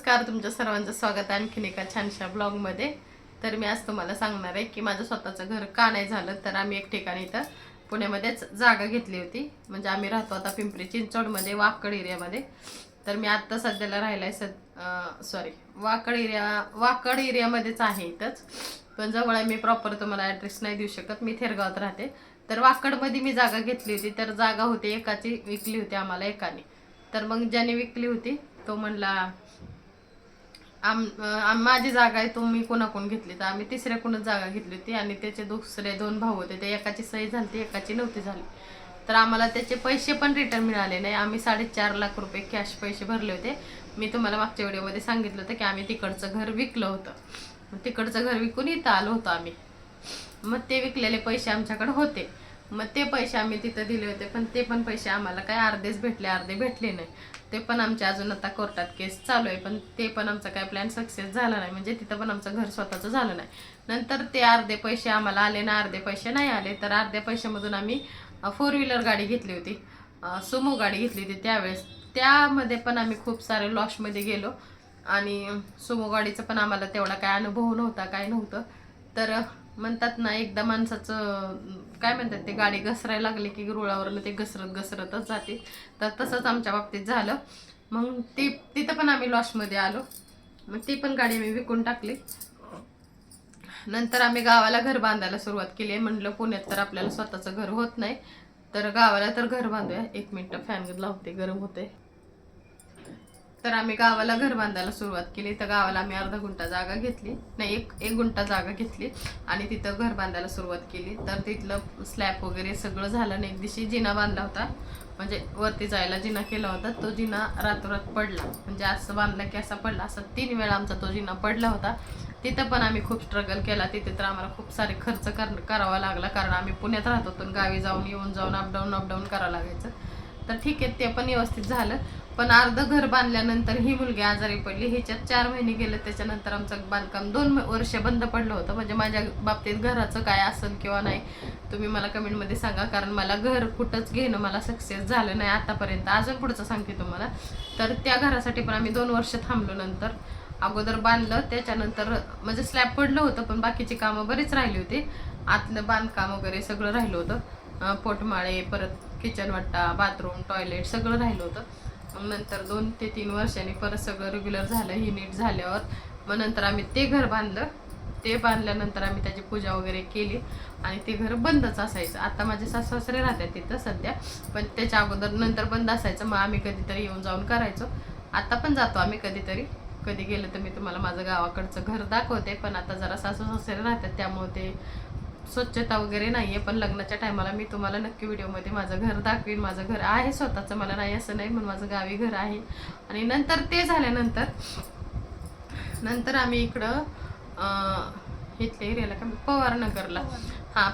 नमस्कार, तुमच्या सर्वांचं स्वागत आहे आणखीन एका छानशा ब्लॉगमध्ये. तर मी आज तुम्हाला सांगणार आहे की माझं स्वतःचं घर का नाही झालं. तर आम्ही एक ठिकाणी इथं पुण्यामध्येच जागा घेतली होती. म्हणजे आम्ही राहतो आता पिंपरी चिंचवडमध्ये, वाकड एरियामध्ये. तर मी आत्ता सध्याला राहिलाय वाकड एरियामध्येच आहे इथंच. पण जवळ आहे, मी प्रॉपर तुम्हाला ॲड्रेस नाही देऊ शकत, मी थेरगावात राहते. तर वाकडमध्ये मी जागा घेतली होती. तर जागा होती एकाची, विकली होती आम्हाला एकाने. तर मग ज्याने विकली होती तो म्हणला माझी जागा आहे, तुम्ही कोणाकडून घेतली. तर आम्ही तिसऱ्याकडूनच जागा घेतली होती आणि त्याचे दुसरे दोन भाऊ होते, ते एकाची सही झाली एकाची नव्हती झाली. तर आम्हाला त्याचे पैसे पण रिटर्न मिळाले नाही. आम्ही 4.5 लाख रुपये कॅश पैसे भरले होते. मी तुम्हाला मागच्या व्हिडिओमध्ये सांगितलं होतं की आम्ही तिकडचं घर विकलं होतं. मग तिकडचं घर विकून इथं आलो होतो आम्ही. मग ते विकलेले पैसे आमच्याकडे होते. मग ते पैसे आम्ही तिथं दिले होते, पण ते पण पैसे आम्हाला काय अर्धेच भेटले, अर्धे भेटले नाही. ते पण आमच्या अजून आता कोर्टात केस चालू आहे, पण ते पण आमचा काय प्लॅन सक्सेस झाला नाही. म्हणजे तिथं पण आमचं घर स्वतःचं झालं नाही. नंतर ते अर्धे पैसे आम्हाला आले ना, अर्धे पैसे नाही आले. तर अर्ध्या पैशामधून आम्ही 4 व्हीलर गाडी घेतली होती, सुमो गाडी घेतली होती त्यावेळेस. त्यामध्ये पण आम्ही खूप सारे लॉसमध्ये गेलो आणि सुमो गाडीचं पण आम्हाला तेवढा काय अनुभव नव्हता, काय नव्हतं. तर म्हणतात ना, एकदा माणसाचं काय म्हणतात ते, गाडी घसरायला लागली की रुळावरनं ते घसरतच जाते. तर तसंच आमच्या बाबतीत झालं. मग तिथं पण आम्ही लॉसमध्ये आलो. मग ती पण गाडी आम्ही विकून टाकली. नंतर आम्ही गावाला घर बांधायला सुरुवात केली. म्हणलं पुण्यात तर आपल्याला स्वतःचं घर होत नाही, तर गावाला तर घर बांधूया. 1 मिनिट फॅन लावते, गरम होते. तर आम्ही गावाला घर बांधायला सुरुवात केली. तर गावाला आम्ही अर्धा गुंठा जागा घेतली, नाही एक गुंठा जागा घेतली आणि तिथं घर बांधायला सुरुवात केली. तर तिथलं स्लॅब वगैरे सगळं झालं नाही. एक दिवशी जिना बांधला होता, म्हणजे वरती जायला जिना केला होता. तो जिना रातोरात पडला, म्हणजे असं बांधला की असा पडला. असं 3 वेळा आमचा तो जिना पडला होता. तिथं पण आम्ही खूप स्ट्रगल केला. तिथे तर आम्हाला खूप सारे खर्च करावा लागला, कारण आम्ही पुण्यात राहत होतो, गावी जाऊन येऊन जाऊन अपडाऊन करावं लागायचं. तर ठीक आहे, ते पण व्यवस्थित झालं. पण अर्ध घर बांधल्यानंतर ही मुलगी आजारी पडली. ह्याच्यात 4 महिने गेले. त्याच्यानंतर आमचं बांधकाम 2 वर्ष बंद पडलं होतं. म्हणजे माझ्या बाबतीत घराचं काय असेल किंवा नाही, तुम्ही मला कमेंटमध्ये सांगा. कारण मला घर कुठंच घेणं मला सक्सेस झालं नाही आतापर्यंत. अजून पुढचं सांगते तुम्हाला. तर त्या घरासाठी पण आम्ही 2 वर्ष थांबलो. नंतर अगोदर बांधलं, त्याच्यानंतर म्हणजे स्लॅब पडलं होतं, पण बाकीची कामं बरीच राहिली होती. आतलं बांधकाम वगैरे सगळं राहिलं होतं. पोटमाळे, परत किचन वाटा, बाथरूम, टॉयलेट सगळं राहिलं होतं. मग नंतर 2 ते 3 वर्षांनी परत सगळं रेग्युलर झालं. ही नीट झाल्यावर मग नंतर आम्ही ते घर बांधलं. ते बांधल्यानंतर आम्ही त्याची पूजा वगैरे केली आणि ते घर बंदच असायचं. आता माझे सासू-सासरे राहतात तिथं सध्या, पण त्याच्या अगोदर नंतर बंद असायचं. मग आम्ही कधीतरी येऊन जाऊन करायचो. आता पण जातो आम्ही कधीतरी. कधी गेलं तर मी तुम्हाला माझं गावाकडचं घर दाखवते. पण आता जरा सासू-सासरे राहतात, त्यामुळे ते स्वच्छता वगैरे नाही आहे. पण लग्नाच्या टायमाला मी तुम्हाला नक्की व्हिडिओमध्ये माझं घर दाखवीन. माझं घर आहे स्वतःचं, मला नाही असं नाही, पण माझं गावी घर आहे. आणि नंतर ते झाल्यानंतर आम्ही इकडं इथल्या एरियाला का पवारनगरला,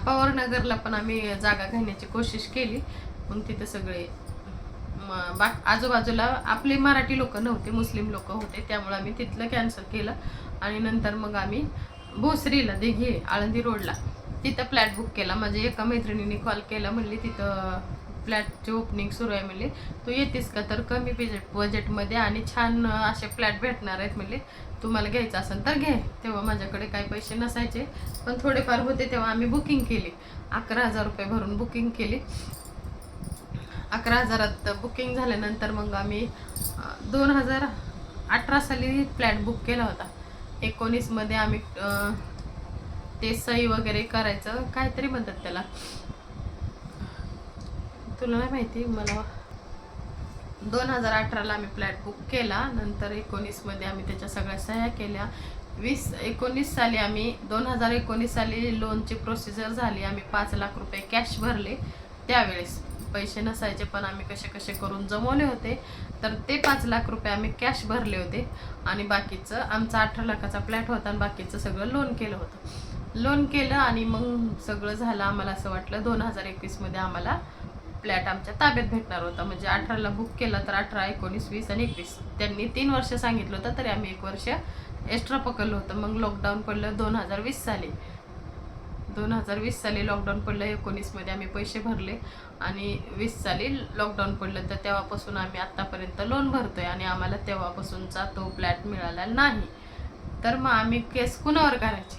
पवारनगरला पण आम्ही जागा घेण्याची कोशिश केली. मग तिथं सगळे आजूबाजूला आपले मराठी लोक नव्हते, मुस्लिम लोक होते, त्यामुळे आम्ही तिथलं कॅन्सल केलं. आणि नंतर मग आम्ही भोसरीला, दिघे आळंदी रोडला, तिथं फ्लॅट बुक केला. म्हणजे एका मैत्रिणीने कॉल केला, म्हणली तिथं फ्लॅटची ओपनिंग सुरू आहे, म्हणली तू येतेस का. तर कमी बजेटमध्ये आणि छान असे फ्लॅट भेटणार आहेत, म्हणले तुम्हाला घ्यायचं असेल तर घे. तेव्हा माझ्याकडे काही पैसे नसायचे, पण थोडेफार होते. तेव्हा आम्ही बुकिंग केली, 11,000 रुपये भरून बुकिंग केली. 11,000त बुकिंग झाल्यानंतर मग आम्ही 2018 साली फ्लॅट बुक केला होता. 19मध्ये आम्ही ते सही वगैरे करायचं, काहीतरी म्हणतात त्याला, तुला नाही माहिती मला. 2018ला आम्ही फ्लॅट बुक केला. नंतर 19मध्ये आम्ही त्याच्या सगळ्या सह्या केल्या. 19 साली आम्ही 2019 साली लोनची प्रोसिजर झाली. आम्ही 5 लाख रुपये कॅश भरले. त्यावेळेस पैसे नसायचे, पण आम्ही कसे करून जमवले होते. तर ते 5 लाख रुपये आम्ही कॅश भरले होते. आणि बाकीचं आमचा 18 लाखाचा फ्लॅट होता आणि बाकीचं सगळं लोन केलं होतं. लोन केलं आणि मग सगळं झालं. आम्हाला असं वाटलं 2021मध्ये आम्हाला फ्लॅट आमच्या ताब्यात भेटणार होता. म्हणजे 18ला बुक केला, तर 18, 19, 20 आणि 21 त्यांनी 3 वर्ष सांगितलं होतं, तरी आम्ही 1 वर्ष एक्स्ट्रा पकडलं होतं. मग लॉकडाऊन पडलं 2020 साली. 2020 साली लॉकडाऊन पडलं, 19मध्ये आम्ही पैसे भरले आणि 20 साली लॉकडाऊन पडलं. तर तेव्हापासून आम्ही आत्तापर्यंत लोन भरतोय आणि आम्हाला तेव्हापासूनचा तो फ्लॅट मिळाला नाही. तर मग आम्ही केस कुणावर करायची,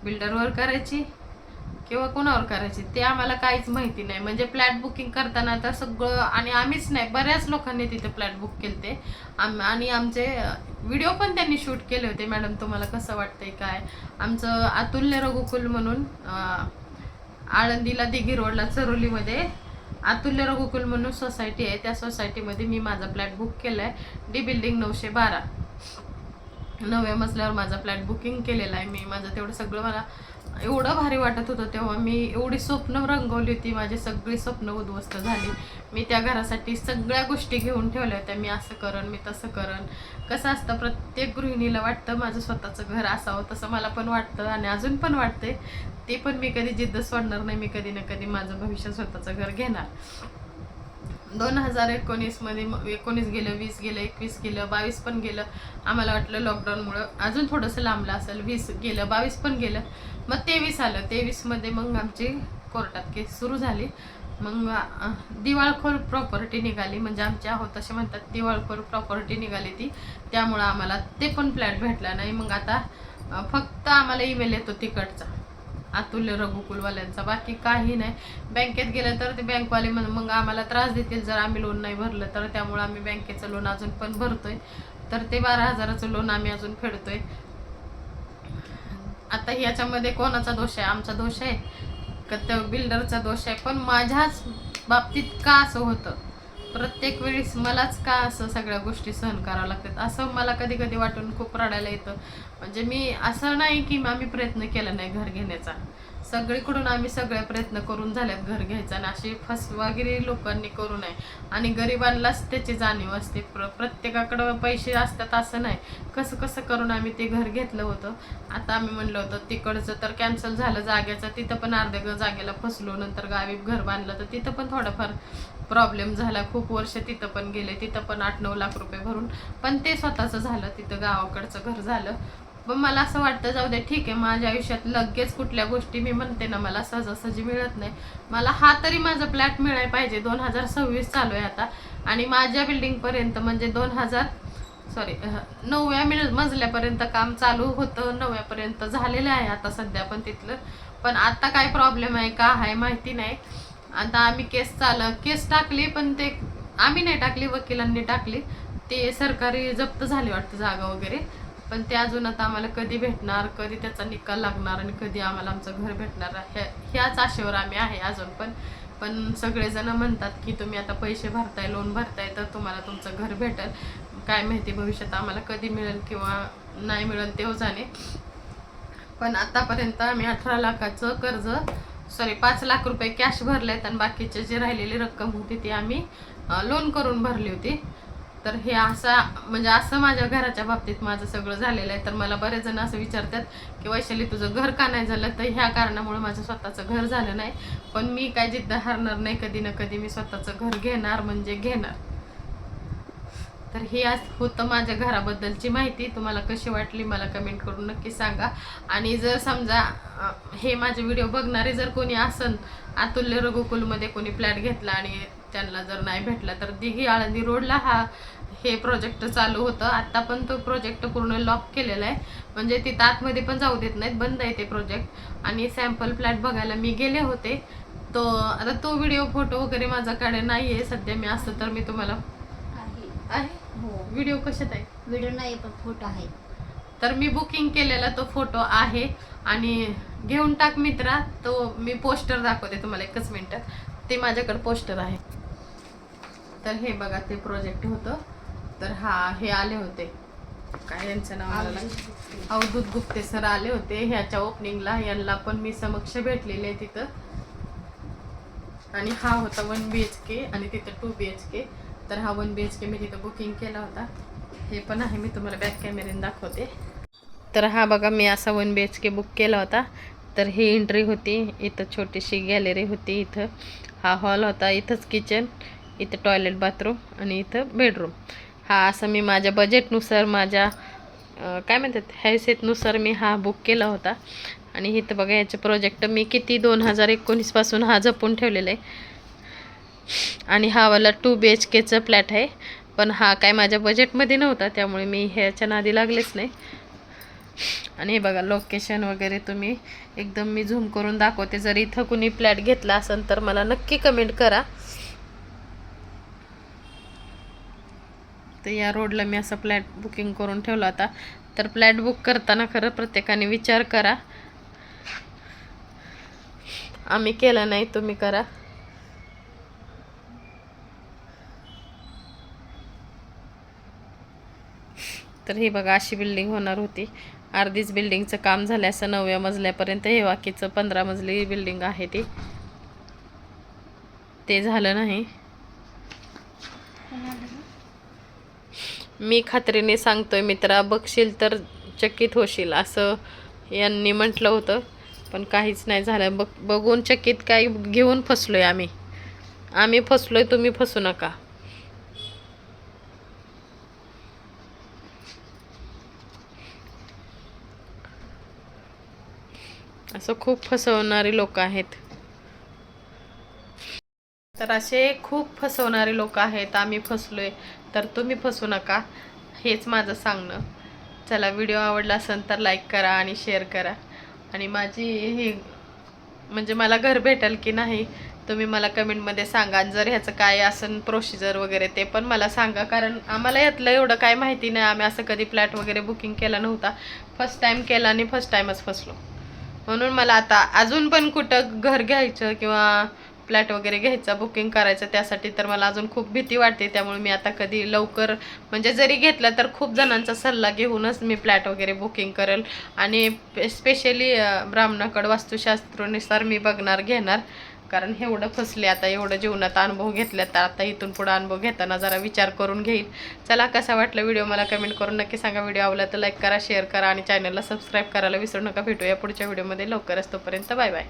बिल्डरवर करायची किंवा कोणावर करायची ते आम्हाला काहीच माहिती नाही. म्हणजे फ्लॅट बुकिंग करताना तर सगळं, आणि आम्हीच नाही बऱ्याच लोकांनी तिथे फ्लॅट बुक केले आणि आमचे व्हिडिओ पण त्यांनी शूट केले होते. मॅडम तुम्हाला कसं वाटतंय काय. आमचं अतुल्य रघुकुल म्हणून आळंदीला दिघी रोडला चरोलीमध्ये अतुल्य रघुकुल म्हणून सोसायटी आहे, त्या सोसायटीमध्ये मी माझा फ्लॅट बुक केला आहे. डी बिल्डिंग 912 9व्या मजल्यावर माझा फ्लॅट बुकिंग केलेला आहे मी. माझं तेवढं सगळं मला एवढं भारी वाटत होतं तेव्हा. मी एवढी स्वप्न रंगवली होती, माझी सगळी स्वप्न उद्ध्वस्त झाली. मी त्या घरासाठी सगळ्या गोष्टी घेऊन ठेवल्या होत्या. मी असं करण, मी तसं करण. कसं असतं, प्रत्येक गृहिणीला वाटतं माझं स्वतःचं घर असावं, तसं मला पण वाटतं आणि अजून पण वाटते. ते पण मी कधी जिद्द सोडणार नाही. मी कधी ना कधी माझं भविष्य स्वतःचं घर घेणार. 2019मध्ये 19 गेलं, 20 गेलं, 21 गेलं, 22 पण गेलं. आम्हाला वाटलं लॉकडाऊनमुळं अजून थोडंसं लांबलं असेल. 20 गेलं, 22 पण गेलं, मग 23 आलं. 23मध्ये मग आमची कोर्टात केस सुरू झाली. मग दिवाळखोर प्रॉपर्टी निघाली, म्हणजे आमच्या आहोत असे म्हणतात, दिवाळखोर प्रॉपर्टी निघाली ती. त्यामुळं आम्हाला ते पण फ्लॅट भेटला नाही. मग आता फक्त आम्हाला ईमेल येतो तिकडचा अतुल्य रघुकुलवाल्यांचा, बाकी काही नाही. बँकेत गेलं तर ते बँकवाले मग आम्हाला त्रास देतील जर आम्ही लोन नाही भरलं तर. त्यामुळे आम्ही बँकेचं लोन अजून पण भरतोय. तर ते 12,000चं लोन आम्ही अजून फेडतोय. आता ह्याच्यामध्ये कोणाचा दोष आहे, आमचा दोष आहे का त्या बिल्डरचा दोष आहे. पण माझ्याच बाबतीत का असं होतं, प्रत्येक वेळेस मलाच का असं सगळ्या गोष्टी सहन कराव्या लागतात, असं मला कधी कधी वाटून खूप रडायला येतं. म्हणजे मी असं नाही की आम्ही प्रयत्न केला नाही घर घेण्याचा, सगळीकडून आम्ही सगळे प्रयत्न करून झाल्यात घर घ्यायचा, आणि अशी फसवागिरी लोकांनी करू नये. आणि गरिबांनाच त्याची जाणीव असते. प्रत्येकाकडं पैसे असतात असं नाही. कसं कसं करून आम्ही ते घर घेतलं होतं. आता आम्ही म्हणलं होतं तिकडचं तर कॅन्सल झालं जागेचं, तिथं पण अर्ध्या जागेला फसलो. नंतर गावी घर बांधलं तर तिथं पण थोडाफार प्रॉब्लेम झाला. खूप वर्ष तिथं पण गेले, तिथं पण 8-9 लाख रुपये भरून, पण ते स्वतःचं झालं, तिथं गावाकडचं घर झालं. पण मला असं वाटतं जाऊ दे, ठीक आहे. माझ्या आयुष्यात लगेच कुठल्या गोष्टी मी म्हणते ना मला सहजासहजी मिळत नाही. मला हा तरी माझा फ्लॅट मिळायला पाहिजे. 2026 चालू आहे आता, आणि माझ्या बिल्डिंगपर्यंत म्हणजे 9व्या मजल्यापर्यंत काम चालू होतं. 9व्यापर्यंत झालेलं आहे आता सध्या पण तिथलं. पण आता काय प्रॉब्लेम आहे का आहे माहिती नाही. आता आम्ही केस टाकली, पण ते आम्ही नाही टाकली, वकिलांनी टाकली. ते सरकारी जप्त झाले वाटतं जागा वगैरे. पण ते अजून आता आम्हाला कधी भेटणार, कधी त्याचा निकाल लागणार आणि कधी आम्हाला आमचं घर भेटणार, ह्याच आशेवर आम्ही आहे अजून पण. पण सगळेजण म्हणतात की तुम्ही आता पैसे भरताय, लोन भरताय, तर तुम्हाला तुमचं घर भेटेल. काय माहिती भविष्यात आम्हाला कधी मिळेल किंवा नाही मिळेल तेव्हा जाणे. पण आतापर्यंत आम्ही 18 लाखाचं कर्ज 5 लाख रुपये कॅश भरलेत, आणि बाकीचे जे राहिलेली रक्कम होती ती आम्ही लोन करून भरली होती. तर हे असं माझ्या घराच्या बाबतीत माझं सगळं झालेलं आहे. तर मला बरेच जण असं विचारतात की वैशाली तुझं घर का नाही झालं, तर ह्या कारणामुळे माझं स्वतःचं घर झालं नाही. पण मी काय जिद्द हारणार नाही, कधी ना कधी मी स्वतःचं घर घेणार म्हणजे घेणार. तर हे आज होतं माझ्या घराबद्दलची माहिती. तुम्हाला कशी वाटली मला कमेंट करून नक्की सांगा. आणि जर समजा हे माझे व्हिडिओ बघणारे जर कोणी असन, अतुल्य रघुकुलमध्ये कोणी फ्लॅट घेतला आणि त्यांना जर नाही भेटला, तर दिघी आळंदी रोडला हे प्रोजेक्ट चालू होतं. आता पण तो प्रोजेक्ट पूर्ण लॉक केलेला आहे, म्हणजे तिथं आतमध्ये पण जाऊ देत नाहीत, बंद आहे ते प्रोजेक्ट. आणि सॅम्पल फ्लॅट बघायला मी गेले होते. आता तो व्हिडिओ फोटो वगैरे माझ्याकडे नाही आहे सध्या. मी असतं तर मी तुम्हाला आहे व्हिडिओ कशात आहे, व्हिडिओ नाही पण फोटो आहे. तर मी बुकिंग केलेला तो फोटो आहे. आणि घेऊन टाक मित्रा, तो मी पोस्टर दाखवते तुम्हाला एकच मिनिटात. ते माझ्याकडे पोस्टर आहे. तर हे बघा ते प्रोजेक्ट होतं. तर हे आले होते, काय यांचं नाव मला अवधूत गुप्ते सर आले होते ह्याच्या ओपनिंगला. यांना पण मी समक्ष भेटलेले आहे तिथं. आणि हा होता 1 BHK आणि तिथं 2 BHK. तर हा 1 BHK मी तिथं बुकिंग केला होता. हे पण आहे, मी तुम्हाला बॅक कॅमेऱ्याने दाखवते. तर हा बघा मी असा 1 BHK बुक केला होता. तर ही एंट्री होती, इथं छोटीशी गॅलरी होती, इथं हा हॉल होता, इथंच किचन, इथं टॉयलेट बाथरूम आणि इथं बेडरूम. असं मी माझ्या बजेटनुसार, माझ्या काय म्हणतात हैसियतनुसार मी बुक केला होता. आणि इथं बघा याचे प्रोजेक्ट मी किती 2019 पासून हा जपून ठेवलेला आहे. आणि हा वाला 2 BHKचा फ्लॅट आहे, पण हा काय माझ्या बजेटमध्ये नव्हता, त्यामुळे मी ह्याच्या नादी लागलेच नाही. आणि हे बघा लोकेशन वगैरे तुम्ही एकदम मी झूम करून दाखवते. जर इथं कुणी फ्लॅट घेतला असेल तर मला नक्की कमेंट करा. तर या रोडला मी असं फ्लॅट बुकिंग करून ठेवला होता. तर फ्लॅट बुक करताना खरं प्रत्येकाने विचार करा. आम्ही केला नाही, तुम्ही करा. तर ही बघा अशी बिल्डिंग होणार होती. अर्धीच बिल्डिंगचं काम झालं असं 9व्या मजल्यापर्यंत. हे बाकीचं 15 मजली बिल्डिंग आहे ते झालं नाही. मी खात्रीने सांगतोय मित्रा, बघशील तर चकित होशील असं यांनी म्हटलं होतं, पण काहीच नाही झालं. बघून चकित काय घेऊन फसलोय आम्ही फसलोय, तुम्ही फसू नका. असं खूप फसवणारी लोक आहेत. तर असे खूप फसवणारे लोक आहेत. आम्ही फसलोय तर तुम्ही फसू नका, हेच माझं सांगणं. चला, व्हिडिओ आवडला असेल तर लाईक करा आणि शेअर करा. आणि माझी ही म्हणजे मला घर भेटेल की नाही तुम्ही मला कमेंटमध्ये सांगा. जर ह्याचं काय असेल प्रोसिजर वगैरे ते पण मला सांगा, कारण आम्हाला यातलं एवढं काय माहिती नाही. आम्ही असं कधी फ्लॅट वगैरे बुकिंग केला नव्हता, फर्स्ट टाईम केला आणि फर्स्ट टाईमच फसलो. म्हणून मला आता अजून पण कुठं घर घ्यायचं किंवा फ्लॅट वगैरे घ्यायचा बुकिंग करायचं त्यासाठी तर मला अजून खूप भीती वाटते. त्यामुळे मी आता कधी लवकर म्हणजे जरी घेतला तर खूप जणांचा सल्ला घेऊनच मी फ्लॅट वगैरे बुकिंग करेल. आणि स्पेशली ब्राह्मणाकडे वास्तुशास्त्रानुसार मी घेणार. कारण एवढं फसले आता, एवढं जीवनात अनुभव घेतले, तर आता इथून पुढे अनुभव घेताना जरा विचार करून घेईल. चला, कसा वाटलं व्हिडिओ मला कमेंट करून नक्की सांगा. व्हिडिओ आवडला तर लाईक करा, शेअर करा आणि चॅनलला सबस्क्राईब करायला विसरू नका. भेटूया पुढच्या व्हिडिओमध्ये लवकरच. तोपर्यंत बाय बाय.